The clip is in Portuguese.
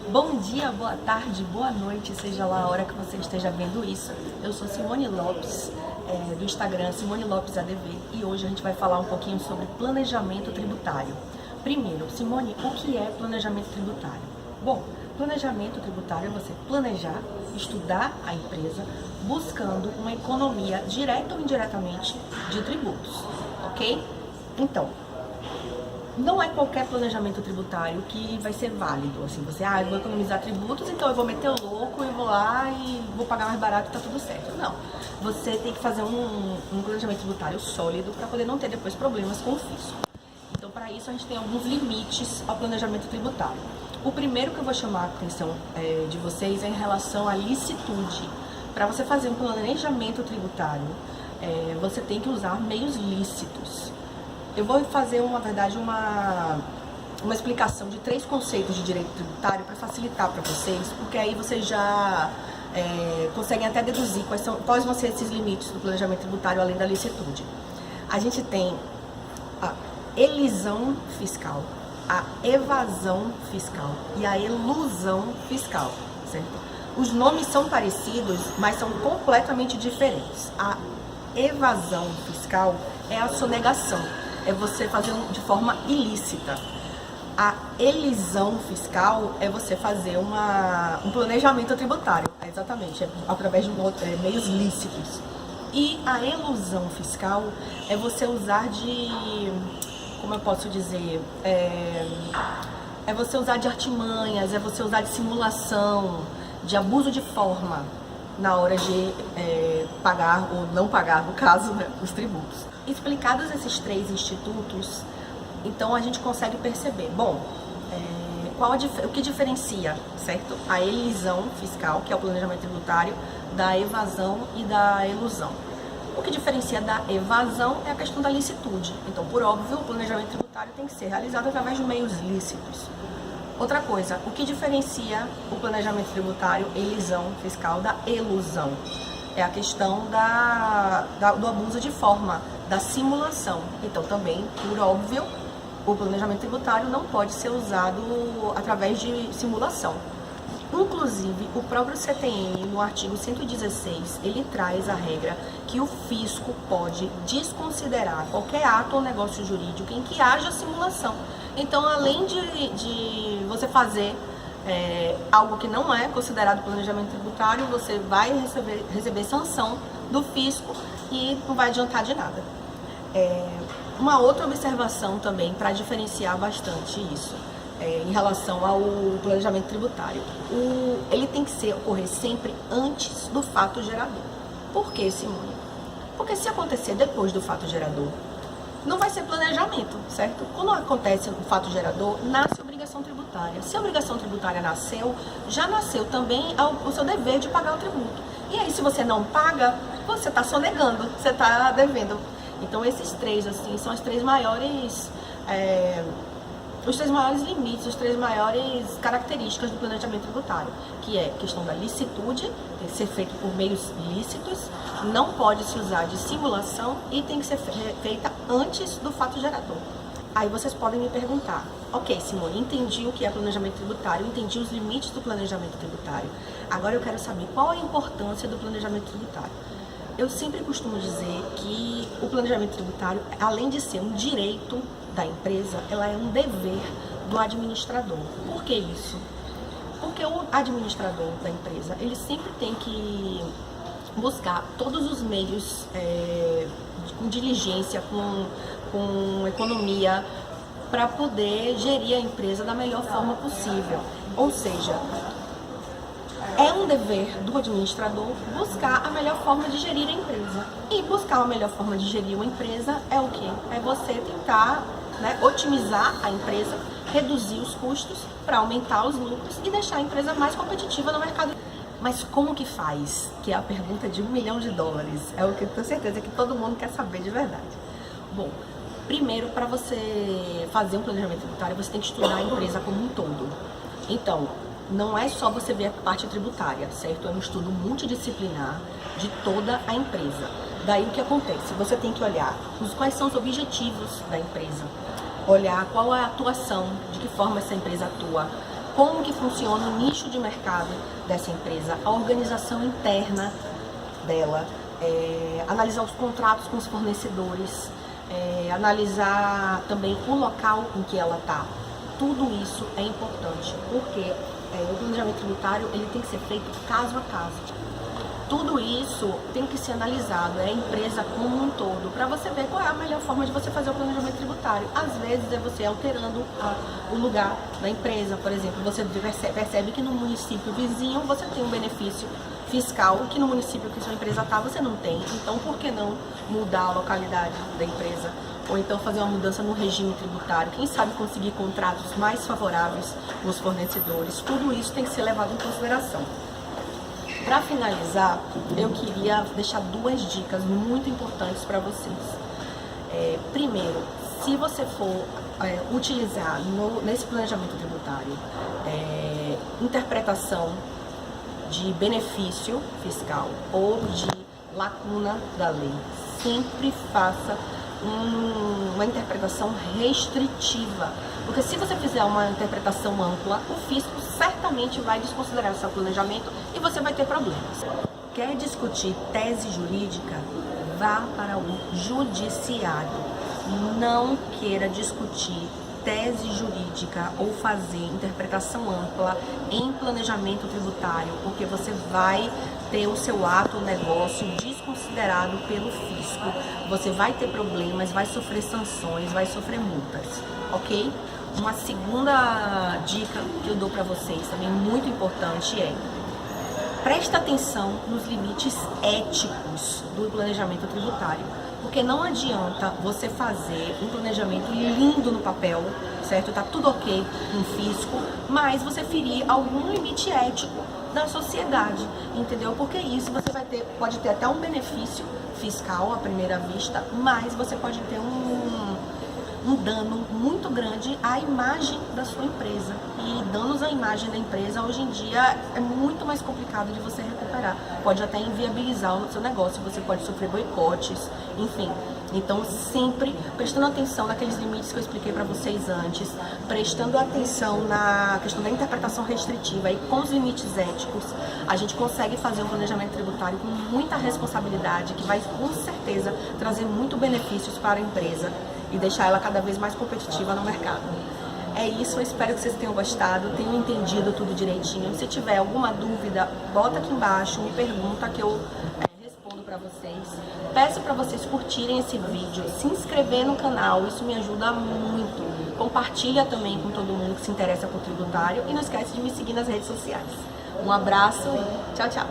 Bom dia, boa tarde, boa noite, seja lá a hora que você esteja vendo isso. Eu sou Simone Lopes, do Instagram Simone Lopes ADV, e hoje a gente vai falar um pouquinho sobre planejamento tributário. Primeiro, Simone, o que é planejamento tributário? Bom, planejamento tributário é você planejar, estudar a empresa, buscando uma economia direta ou indiretamente de tributos, ok? Então, não é qualquer planejamento tributário que vai ser válido, assim, eu vou economizar tributos, então eu vou meter o louco e vou lá e vou pagar mais barato e tá tudo certo. Não, você tem que fazer um planejamento tributário sólido para poder não ter depois problemas com o fisco. Então, para isso, a gente tem alguns limites ao planejamento tributário. O primeiro que eu vou chamar a atenção de vocês é em relação à licitude. Para você fazer um planejamento tributário, você tem que usar meios lícitos. Eu vou fazer, uma explicação de 3 conceitos de direito tributário para facilitar para vocês, porque aí vocês já conseguem até deduzir quais vão ser esses limites do planejamento tributário além da licitude. A gente tem a elisão fiscal, a evasão fiscal e a elusão fiscal, certo? Os nomes são parecidos, mas são completamente diferentes. A evasão fiscal é a sonegação. É você fazer de forma ilícita. A elisão fiscal é você fazer um planejamento tributário, exatamente, através de meios lícitos. E a elusão fiscal é você usar como eu posso dizer, é você usar de artimanhas, é você usar de simulação, de abuso de forma na hora de pagar ou não pagar, no caso, né, os tributos. Explicados esses 3 institutos, então a gente consegue perceber, bom, o que diferencia, certo? A elisão fiscal, que é o planejamento tributário, da evasão e da elusão. O que diferencia da evasão é a questão da licitude. Então, por óbvio, o planejamento tributário tem que ser realizado através de meios lícitos. Outra coisa, o que diferencia o planejamento tributário, elisão fiscal, da elusão? É a questão do abuso de forma, da simulação. Então, também, por óbvio, o planejamento tributário não pode ser usado através de simulação. Inclusive, o próprio CTN, no artigo 116, ele traz a regra que o fisco pode desconsiderar qualquer ato ou negócio jurídico em que haja simulação. Então, além de você fazer algo que não é considerado planejamento tributário, você vai receber sanção do fisco e não vai adiantar de nada. Uma outra observação também, para diferenciar bastante isso, em relação ao planejamento tributário, ele tem que ocorrer sempre antes do fato gerador. Por que, Simone? Porque se acontecer depois do fato gerador, não vai ser planejamento, certo? Quando acontece o fato gerador, nasce a obrigação tributária. Se a obrigação tributária nasceu, já nasceu também o seu dever de pagar o tributo. E aí, se você não paga, você está sonegando, você está devendo. Então, esses 3, assim, são os 3 maiores limites, as 3 maiores características do planejamento tributário, que é a questão da licitude, tem que ser feito por meios lícitos, não pode se usar de simulação e tem que ser feita antes do fato gerador. Aí vocês podem me perguntar, ok, Simone, entendi o que é planejamento tributário, entendi os limites do planejamento tributário, agora eu quero saber qual a importância do planejamento tributário. Eu sempre costumo dizer que o planejamento tributário, além de ser um direito da empresa, ela é um dever do administrador. Por que isso? Porque o administrador da empresa, ele sempre tem que buscar todos os meios com diligência, com economia, para poder gerir a empresa da melhor forma possível. Ou seja, é um dever do administrador buscar a melhor forma de gerir a empresa. E buscar a melhor forma de gerir uma empresa é o quê? É você tentar otimizar a empresa, reduzir os custos para aumentar os lucros e deixar a empresa mais competitiva no mercado. Mas como que faz? Que é a pergunta de $1 milhão. É o que eu tenho certeza que todo mundo quer saber de verdade. Bom, primeiro, para você fazer um planejamento tributário, você tem que estudar a empresa como um todo. Então, não é só você ver a parte tributária, certo? É um estudo multidisciplinar de toda a empresa. Daí o que acontece? Você tem que olhar quais são os objetivos da empresa, olhar qual é a atuação, de que forma essa empresa atua, como que funciona o nicho de mercado dessa empresa, a organização interna dela, analisar os contratos com os fornecedores, analisar também o local em que ela está. Tudo isso é importante, porque o planejamento tributário ele tem que ser feito caso a caso. Tudo isso tem que ser analisado, a empresa como um todo, para você ver qual é a melhor forma de você fazer o planejamento tributário. Às vezes é você alterando o lugar da empresa, por exemplo, você percebe que no município vizinho você tem um benefício fiscal que no município que sua empresa está você não tem. Então, por que não mudar a localidade da empresa? Ou então fazer uma mudança no regime tributário? Quem sabe conseguir contratos mais favoráveis com os fornecedores? Tudo isso tem que ser levado em consideração. Para finalizar, eu queria deixar 2 dicas muito importantes para vocês. Primeiro, se você for utilizar nesse planejamento tributário interpretação de benefício fiscal ou de lacuna da lei, sempre faça uma interpretação restritiva, porque se você fizer uma interpretação ampla, o fisco certamente vai desconsiderar o seu planejamento e você vai ter problemas. Quer discutir tese jurídica? Vá para o judiciário. Não queira discutir tese jurídica ou fazer interpretação ampla em planejamento tributário, porque você vai ter o seu ato, o negócio desconsiderado pelo fisco. Você vai ter problemas, vai sofrer sanções, vai sofrer multas, ok? Uma segunda dica que eu dou para vocês, também muito importante, presta atenção nos limites éticos do planejamento tributário. Porque não adianta você fazer um planejamento lindo no papel, certo? Tá tudo ok no fisco, mas você ferir algum limite ético da sociedade, entendeu? Porque isso você pode ter até um benefício fiscal à primeira vista, mas você pode ter um dano muito grande à imagem da sua empresa. E danos à imagem da empresa hoje em dia é muito mais complicado de você recuperar. Pode até inviabilizar o seu negócio, você pode sofrer boicotes, enfim. Então, sempre prestando atenção naqueles limites que eu expliquei para vocês antes, prestando atenção na questão da interpretação restritiva e com os limites éticos, a gente consegue fazer um planejamento tributário com muita responsabilidade, que vai com certeza trazer muito benefícios para a empresa e deixar ela cada vez mais competitiva no mercado. É isso, eu espero que vocês tenham gostado, tenham entendido tudo direitinho. Se tiver alguma dúvida, bota aqui embaixo, me pergunta que eu respondo para vocês. Peço para vocês curtirem esse vídeo, se inscrever no canal, isso me ajuda muito. Compartilha também com todo mundo que se interessa por tributário e não esquece de me seguir nas redes sociais. Um abraço e tchau, tchau!